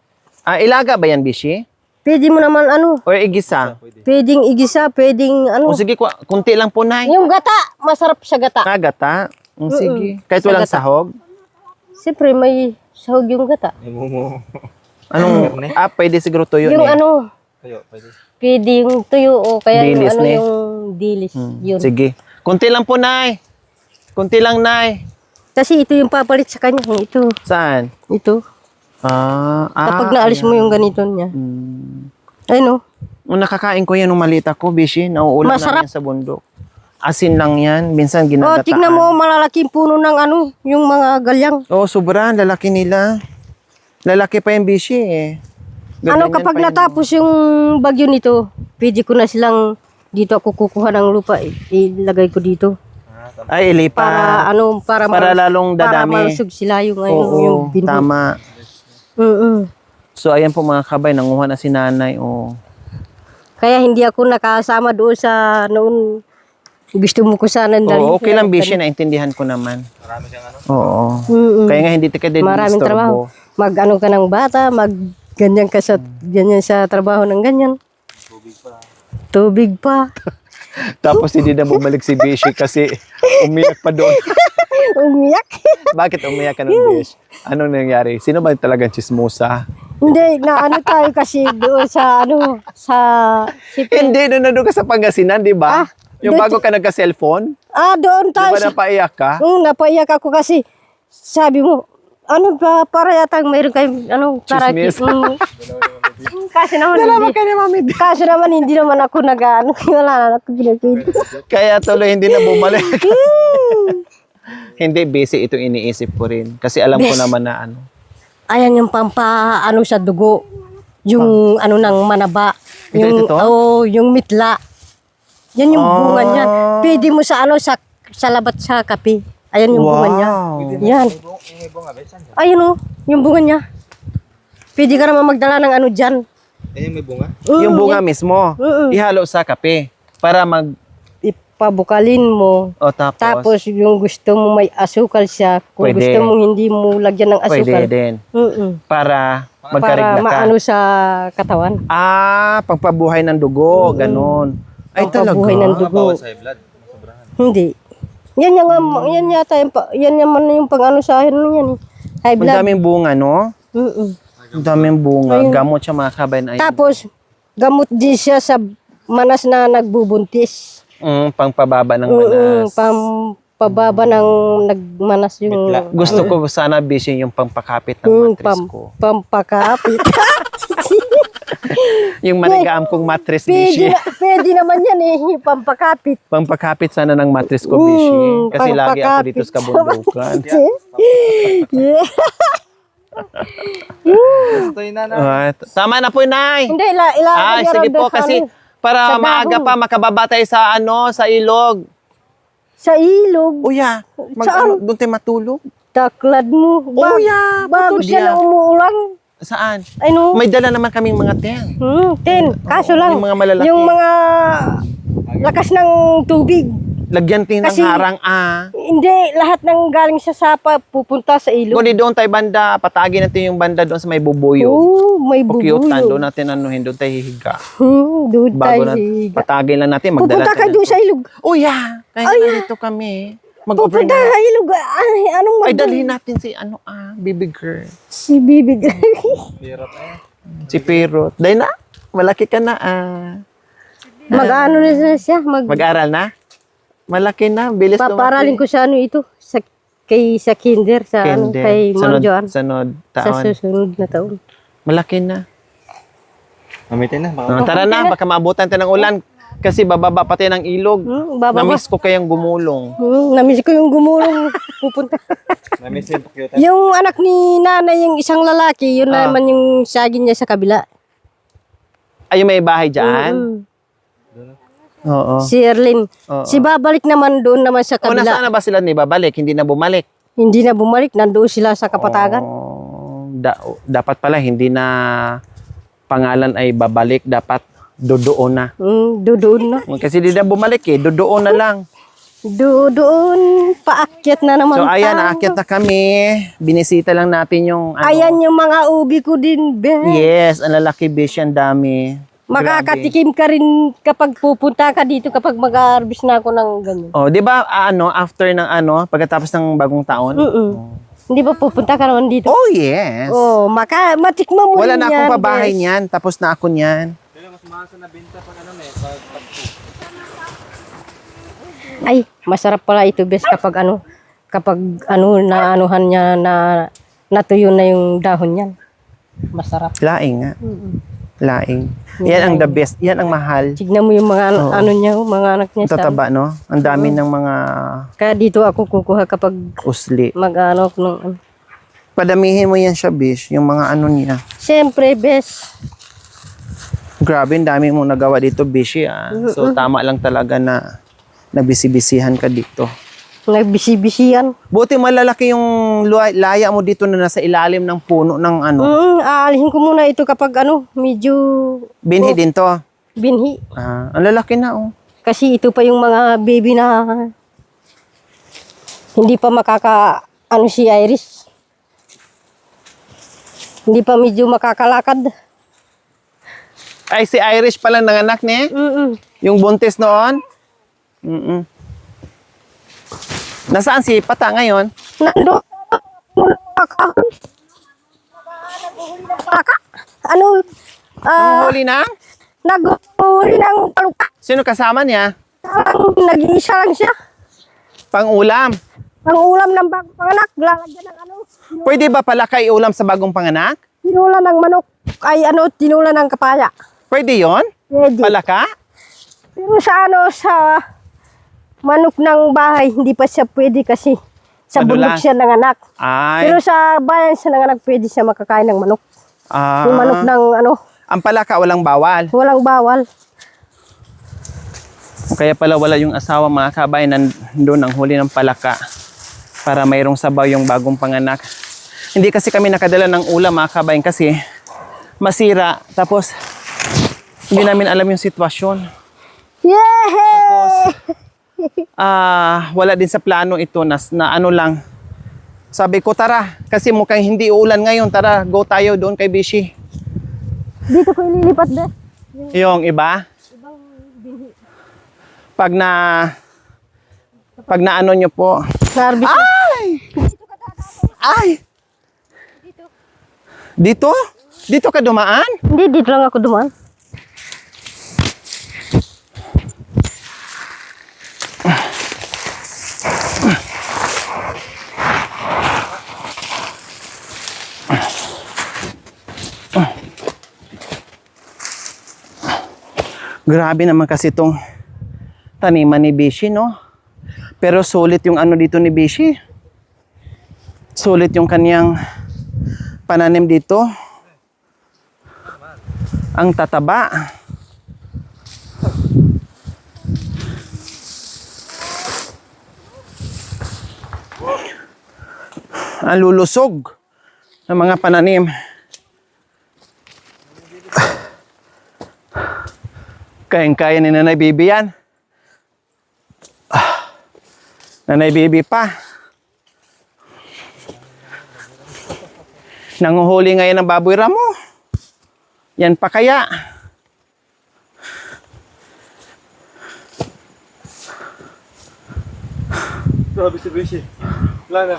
Ilaga ba yan, Bishi? Pwede mo naman ano. Or igisa? Pwedeng igisa, pwedeng ano. O sige, kunti lang po, Nay. Yung gata, masarap sa gata. Kagata? Sige. Kahit walang Sa gata. sahog? Siyempre may sahog yung gata. May mumo. Anong, pwede siguro tuyo Yung ni. ano, Kayo, pwede. pwede yung tuyo o kaya Dilis yung ano ni. yung dilis. Yun. Sige. Kunti lang po, Nay. Kunti lang, Nay. Kasi ito yung papalit sa kanya. Ito. Saan? Ito. Kapag naalis mo yung ganito niya. Ay no. Nung nakakain ko yan nung maliit ako, Bishi, nauulam Masarap. namin sa bundok. Asin lang yan, minsan Oh, ginagataan. tignan mo malalaking puno ng ano, yung mga galyang. Oh, sobra, lalaki nila. Lalaki pa yung Bishi eh. Ano Gaganyan kapag pa yun, natapos yung bagyo nito, pwede ko na silang dito ako kukuha ng lupa, ilagay ko dito. Ay, ilipat. Para Para lalong para dadami. malusog sila yung Oo, yung binhi. tama. So, ayan po mga kabay, nanguha na si nanay. Oh. Kaya hindi ako nakasama doon sa noon. Gusto mo ko sana dali. Oo, okay lang, Bishi, naintindihan ko naman. Marami kang ano. Oo. Kaya nga hindi ka din Maraming trabaho. Mag-ano ka ng bata, ganyan ka sa ganyan sa trabaho ng ganyan. Tubig pa. Tapos hindi na bumalik si Bishi kasi umiyak pa doon. Umiyak. Bakit umiyak ka nun, Bish? Anong nangyari? Sino ba talagang chismosa? Hindi, naano tayo kasi doon sa Hindi, nandun ka sa Pangasinan, di ba? Yung doon- bago ka nagka-cellphone? doon Di tayo. ba napaiyak ka? Napaiyak ako kasi sabi mo, ano ba, para yata mayroon kayong, Chismis. Kasi naman, Nalaman ka ni Mami. Kaso naman, hindi naman ako wala na ako ginagawin. Kaya tuloy hindi na bumalik. Hindi, busy ito iniisip ko rin. Kasi alam ko naman na ano. Ayan yung sa dugo. Yung ng manaba. Ito? Yung mitla. Yan yung bunga niya. Pwede mo sa sa labat sa kape. Ayan yung bunga niya. Yan. Yung bunga, bes. Ayun yung bunga niya. Pwede ka naman magdala ng dyan. Ayun, may bunga. Yung bunga mismo, ihalo sa kape para pabukalin mo. O tapos? Tapos yung gusto mo may asukal siya. Kung Pwede. gusto mo hindi mo lagyan ng asukal. Pwede din. Para Para magkarigla ka. maano sa katawan. Pagpabuhay ng dugo, ganon. Ay talaga? Pabuhay ng dugo. Sa blood. Masobrahan. Hindi. Yan yata yan naman yung pang-ano sa akin yan eh. High Ang blood. daming bunga, no? Ang daming bunga. Gamot siya mga kabayan. Ay, Tapos gamot din siya sa manas na nagbubuntis. pangpababa ng manas. Pampababa ng nagmanas yung Gusto ko sana busy yung pampakapit ng mattress ko. pampakapit. Yung manigaam kong mattress, busy. Pwede naman yan eh, pampakapit. Pampakapit sana ng mattress ko, busy. Kasi lagi ako dito sa kabundukan. Yeah. Gusto yun na. Tama na po, Nay. Hindi, ilalagay Sige niya po, raw kasi sa para sa maaga dahon. pa makababa tayo sa sa ilog. Sa ilog. Uya, Saan? doon tayo matulog. Taklad mo. Uya, Bago putol siya diya. na umuulan. Saan? Ay no. May dala naman kaming mga tent. 10. Kaso lang, yung mga malalaki. yung mga lakas ng tubig. Lagyan din ng Kasi- harang Hindi, lahat ng galing sa sapa pupunta sa ilog. Kundi doon tayo banda, patagin natin yung banda doon sa may bubuyo. Oo, may Pukyutan, doon bubuyo. natin doon tayo hihiga. Doon Bago tayo na higa. patagin lang natin, magdala Pupunta ka tayo doon sa ilog. Uya, kaya nandito kami. Pupunta Mag-overnight. sa ilog. Ay, anong Ay, dalhin natin si baby girl. Si Bibig. Hirap eh. Si Pirot. Dahil na, malaki ka na Mag-ano na siya. Mag-aral na? Malaki na, bilis Paparalin ko sa ano ito. Sa kinder. Sa ano, Kinder. kay Ma'am Joan. Sunod Sa taon. susunod na taon. Malaki na. Mamitin na. Baka Tara na, baka maabutan tayo ng ulan. Kasi bababa pa tayo ng ilog. Bababa. Namiss ko kayang gumulong. Namiss ko yung gumulong. Pupunta. namiss yung pukyutan. Yung anak ni nanay, yung isang lalaki, yun naman yung saging niya sa kabila. Ay, may bahay dyan? Oo. Si Erlin. Oo. Si babalik naman doon naman sa O, nasaan kabila. na ba sila ni babalik? Hindi na bumalik. Hindi na bumalik, nandoon sila sa kapatagan. Dapat pala, hindi na pangalan ay babalik. Dapat doon na. Doon na. Kasi hindi na bumalik doon na lang. Doon, paakyat na naman So, ayan, tayo. aakyat na kami. Binisita lang natin yung Ayan yung mga ubi ko din, be. Yes, ang lalaki besh, ang dami. Makakatikim ka rin kapag pupunta ka dito kapag mag-harvest na ako ng ganyan. Oh, 'di ba after ng pagkatapos ng bagong taon? Hindi ba pupunta ka naman dito? Oh, yes. Oh, matikman mo Wala rin na yan, akong pabahay guys. niyan, tapos na ako niyan. Pero mas mahasa na binta pag Ay, masarap pala ito, bes, kapag naanuhan niya na natuyo na yung dahon niyan. Masarap. Laing nga. Laing. Yan ang the best. Yan ang mahal. Tignan mo yung mga ano niya, mga anak niya. Ang tataba, no? Ang dami ng mga Kaya dito ako kukuha kapag usli. mag-ano nung Padamihin mo yan siya, bish. Yung mga niya. Siyempre, bes. Grabe, ang dami mong nagawa dito, bish. So, tama lang talaga na nabisi-bisihan ka dito. Nagbisi-bisiyan. Buti malalaki yung laya mo dito na nasa ilalim ng puno ng Aalihin ko muna ito kapag medyo binhi din to. binhi. Ang lalaki na, oh. Kasi ito pa yung mga baby na hindi pa si Iris. Hindi pa medyo makakalakad. Ay, si Irish pala nanganak niya. Yung buntis noon. Nasaan si Pata ngayon? Nando. Huli na? Nag-uli ng paluka. Sino kasama niya? Nag-iisa lang siya. Pang-ulam. Pang-ulam ng bagong panganak. Lalagyan ng Pwede ba pala kay ulam sa bagong panganak? tinula ng manok. Ay tinula ng kapaya. Pwede yon? Pwede. Palaka? Pero sa manok ng bahay, hindi pa siya pwede kasi sa bundok Madulas. siya nanganak. Ay. Pero sa bayan siya nanganak, pwede siya makakain ng manok. Ah. Yung manok ng Ang palaka walang bawal. walang bawal. Kaya pala wala yung asawa mga kabayan nandun ang huli ng palaka para mayroong sabaw yung bagong panganak. Hindi kasi kami nakadala ng ulam mga kabayan kasi masira. Tapos hindi namin alam yung sitwasyon. Yay! wala din sa plano ito na ano lang. Sabi ko, tara, kasi mukhang hindi uulan ngayon. Tara, go tayo doon kay Bishi. Dito ko ililipat de. Yung iba, pag na ano nyo po. Harvest. Ay! Ay! Dito? Dito ka dumaan? Hindi, dito lang ako dumaan. Grabe naman kasi itong taniman ni Bishi, no? Pero sulit yung ano dito ni Bishi. Sulit yung kanyang pananim dito. Ang tataba. Ang lulusog ng mga pananim. Kayang-kaya ni Nanay Bibi yan. Nanay Bibi pa. Nanguhuli ngayon ng baboy ramo. Yan pa kaya. Grabe si Bishi. Wala na.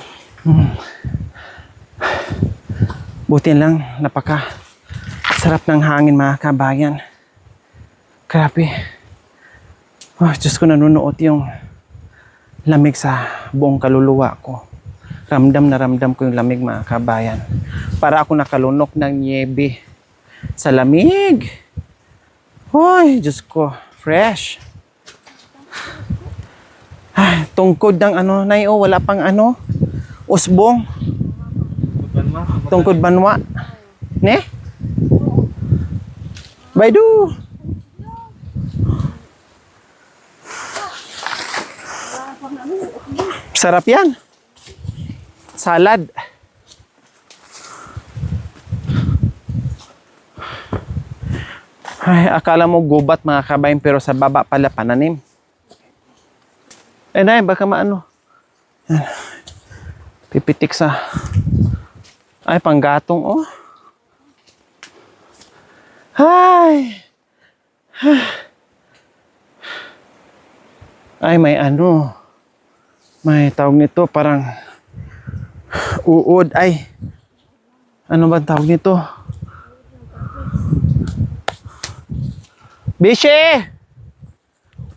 Buti lang, napaka sarap ng hangin mga kabayan. Grabe. Oh, Diyos ko, nanunuot yung lamig sa buong kaluluwa ko. Ramdam na ramdam ko yung lamig mga kabayan. Para ako nakalunok ng niebe sa lamig. Hoy, Diyos ko, fresh. Ay, tungkod ng ano na yun, wala pang ano, usbong. Tungkod banwa. Ne? Baidu. Sarap yan. Salad. Ay, akala mo gubat mga kabayan pero sa baba pala pananim. Eh, Nay, baka maano. Yan. Pipitik sa... Ay, panggatong, oh. Ay! Ay, may ano. May tawag nito, parang... Uod. Ay! Ano ba tawag nito? Bishi!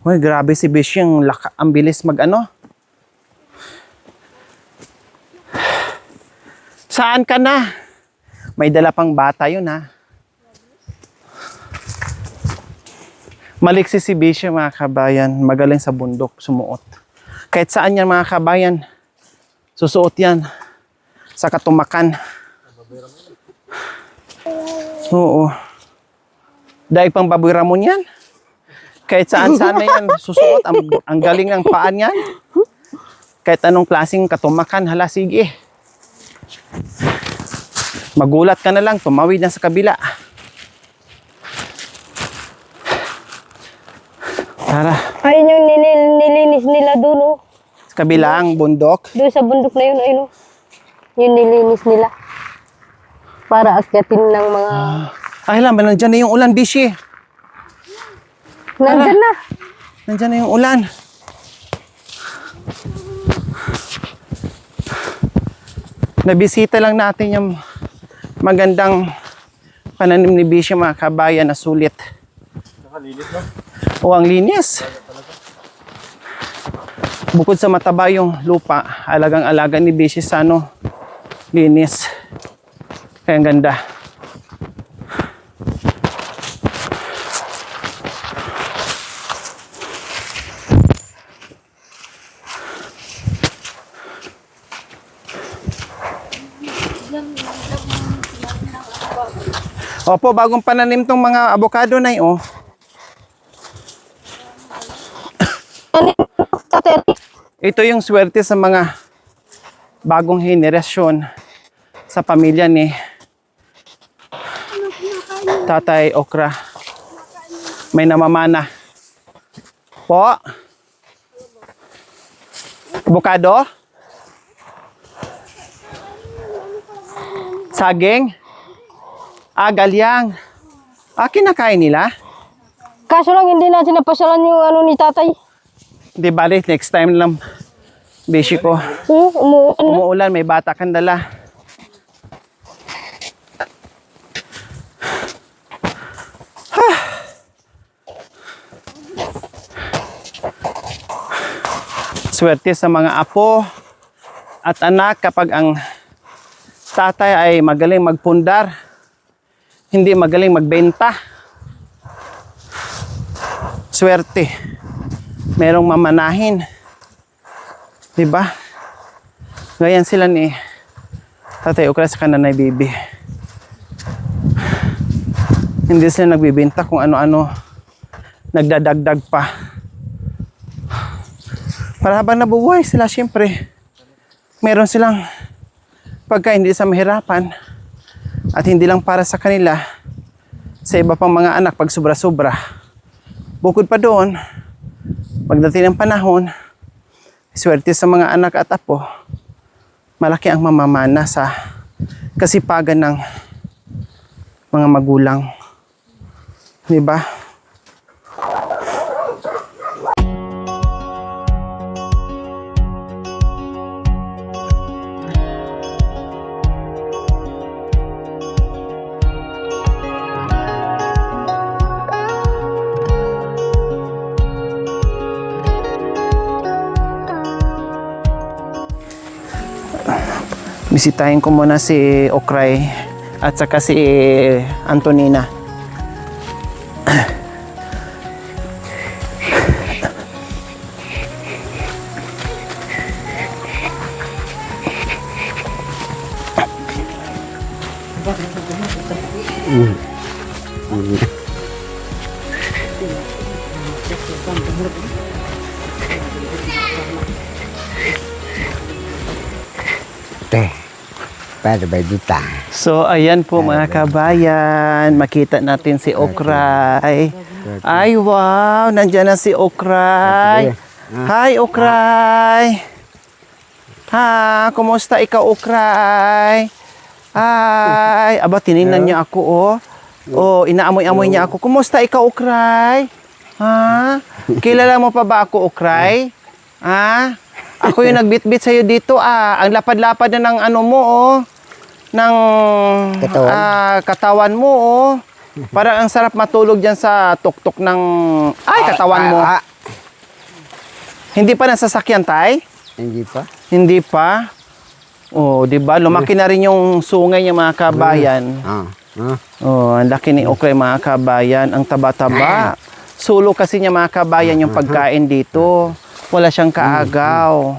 Uy, grabe si Bishi. Ang bilis mag-ano. Saan ka na? May dala pang bata yun, ha? Maliksi si Bishi, mga kabayan. Magaling sa bundok, sumuot. Kahit saan yan, mga kabayan, susuot yan. Sa katumakan. Oo. Daig pang baboy ramon yan. Kahit saan-saan na yan, susuot. Ang galing ng paan yan. Kahit anong klaseng katumakan, hala, sige. Magulat ka na lang, tumawid na sa kabila. Tara. Ayun yung nilinis nila doon, oh. Sa kabilang bundok. Doon sa bundok na yun, ayun, oh. Yung nilinis nila. Para akyatin ng mga... Ay lang, nandyan na yung ulan, Bishi. Nandyan na. Nandyan na yung ulan. Nabisita lang natin yung magandang pananim ni Bishi, mga kabayan, na sulit. Nakalinis na. O, ang linis. Bukod sa mataba yung lupa, alagang-alaga ni Bishi sa ano, linis. Kaya ang ganda. Opo, bagong pananim tong mga avocado na yun. Oh. Ito yung swerte sa mga bagong henerasyon sa pamilya ni Tatay Okra. May namamana. Po. Bukado? Saging? Galyang. Kinakain nila? Kaso lang hindi natin napasyalan yung ano ni tatay. Di bali, next time lang. Beshi ko. Umuulan na. Umuulan, may bata kang dala. Swerte sa mga apo at anak kapag ang tatay ay magaling magpundar, hindi magaling magbenta. Swerte. Merong mamanahin. Diba? Ganyan sila ni Tatay Okray sa Nanay Bibi. Hindi sila nagbibenta kung ano-ano. Nagdadagdag pa. Para habang nabubuhay sila, syempre, meron silang pagkain, hindi sa mahirapan. At hindi lang para sa kanila, sa iba pang mga anak pag sobra-sobra. Bukod pa doon, pagdating ng panahon, swerte sa mga anak at apo, malaki ang mamamana sa kasipagan ng mga magulang. Diba? Bisitahin ko muna si Okray at saka si Antonina. Para ba dito? So, ayan po mga kabayan. Makita natin si Okray. Ay, wow! Nandiyan na si Okray. Hi, Okray! Kumusta ikaw, Okray? Hi! Aba, tinignan niya ako, oh. Oh, inaamoy-amoy niya ako. Kumusta ikaw, Okray? Kilala mo pa ba ako, Okray? Ako yung nagbitbit sa'yo dito, Ang lapad-lapad na ng ano mo, oh. Ng katawan mo, oh. Parang ang sarap matulog dyan sa tuktok ng katawan mo. Hindi pa nasasakyan, tay? Hindi pa. Hindi pa. Oh, 'di ba? Lumaki na rin yung sungay niya, mga kabayan. Oh, ang laki ni Okray, mga kabayan, ang taba-taba. Sulo kasi niya, mga kabayan, yung pagkain dito. Wala siyang kaagaw.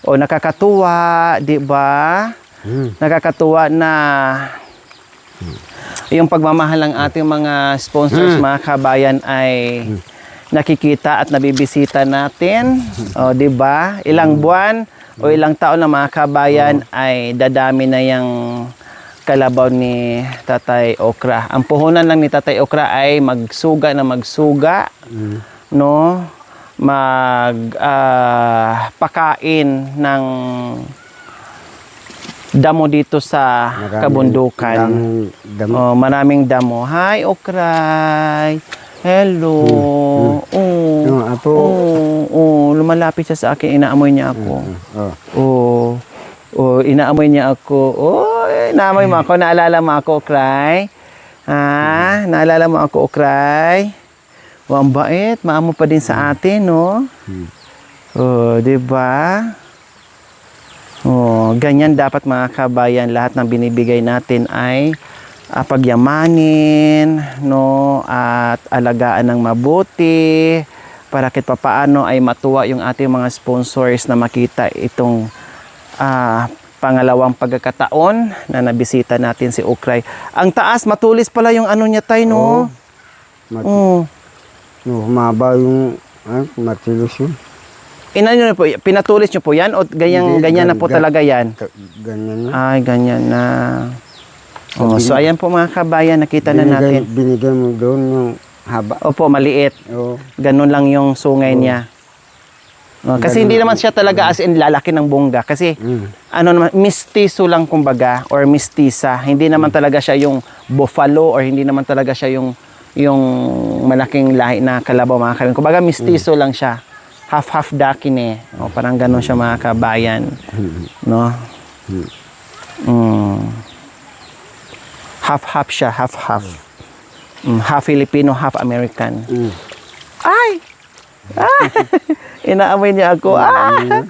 O nakakatuwa, 'di ba? Nakakatuwa na yung pagmamahal ng ating mga sponsors, mga kabayan, ay nakikita at nabibisita natin. O, 'di ba? Ilang buwan o ilang taon na, mga kabayan, ay dadami na yung kalabaw ni Tatay Okra. Ang puhunan lang ni Tatay Okra ay magsuga na magsuga, no? Pakain ng damo dito sa kabundukan. Maraming damo. Hi, Okray. Hello. Lumalapit siya sa akin. Inaamoy niya ako. Inaamoy niya ako. Inaamoy mo ako. Naalala mo ako, Okray? Naalala mo ako, Okray? Ang bait. Maamo pa din sa atin, no? Diba? Ganyan dapat, mga kabayan, lahat ng binibigay natin ay pagyamanin, no, at alagaan ng mabuti para kahit papaano ay matuwa yung ating mga sponsors na makita itong pangalawang pagkakataon na nabisita natin si Okray. Ang taas, matulis pala yung ano niya, tay, no? Humaba yung matulis yun. Inano na po, pinatulis nyo po yan o ganyan na po talaga yan? Ganyan na. Ay, ganyan na. So ayan po, mga kabayan, nakita na natin. Binigay mo doon yung haba. Opo, maliit. Ganun lang yung sungay niya. Kasi hindi naman siya talaga as in lalaki ng bongga. Kasi ano naman, mistiso lang kumbaga or mistisa. Hindi naman talaga siya yung buffalo or hindi naman talaga siya yung malaking lahi na kalabaw mga kabayan. Kumbaga mistiso lang siya. Half-half dakine. O, parang ganun siya mga kabayan. No? Half-half siya, half-half. Half Filipino, half American. Ay! Ah! Inaamay niya ako. Ah!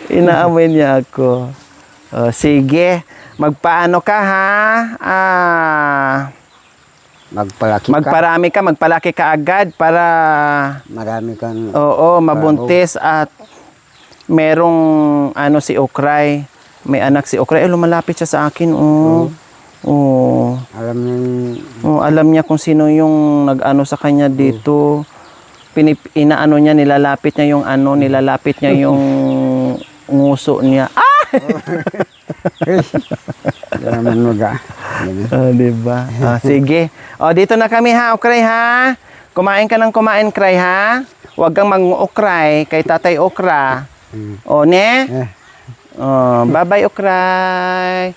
Inaamay niya ako. Sige. Magpaano ka ha? Magpalaki ka. Magpalaki ka agad para Marami kang... mabuntis at merong si Okray. May anak si Okray. Lumalapit siya sa akin. Alam niya Alam niya kung sino yung nag-ano sa kanya dito. Inaano niya, nilalapit niya yung nguso niya. Ah! naman mag Diba? Sige. Dito na kami ha, Okray ha. Kumain ka ng kumain, Kray ha. Huwag kang mag-Okray kay Tatay Okra. Ne? Bye-bye, Okray.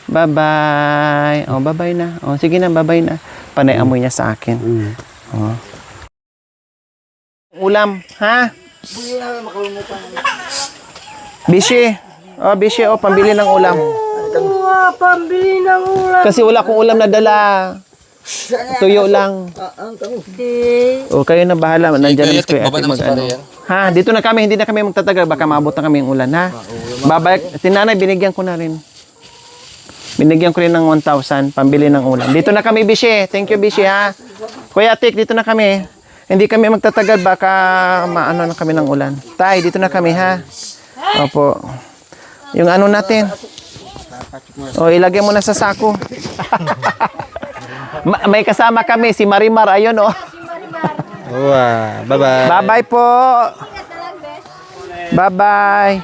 Bye-bye. Bye-bye na. Sige na, bye-bye na. Panay amoy niya sa akin. Ulam, ha? Bishi. Bishi, pambili ng ulam. Pambili ng ulam. Kasi wala akong ulam na dala. Tuyo lang. Kayo na bahala. Nandiyan si Kuya Ate mag-ano. Ha, dito na kami. Hindi na kami magtatagal. Baka maabot na kami yung ulan, ha? Babalik. Tinanay, binigyan ko na rin. Binigyan ko rin ng 1,000. Pambili ng ulam. Dito na kami, Bishi. Thank you, Bishi, ha? Kuya Tik, dito na kami. Hindi kami magtatagal. Baka maano na kami ng ulan. Tay, dito na kami, ha? Opo. Yung ano natin. Ilagay mo na sa sako. May kasama kami, si Marimar. Ayun, Bye-bye. Bye-bye po. Bye-bye.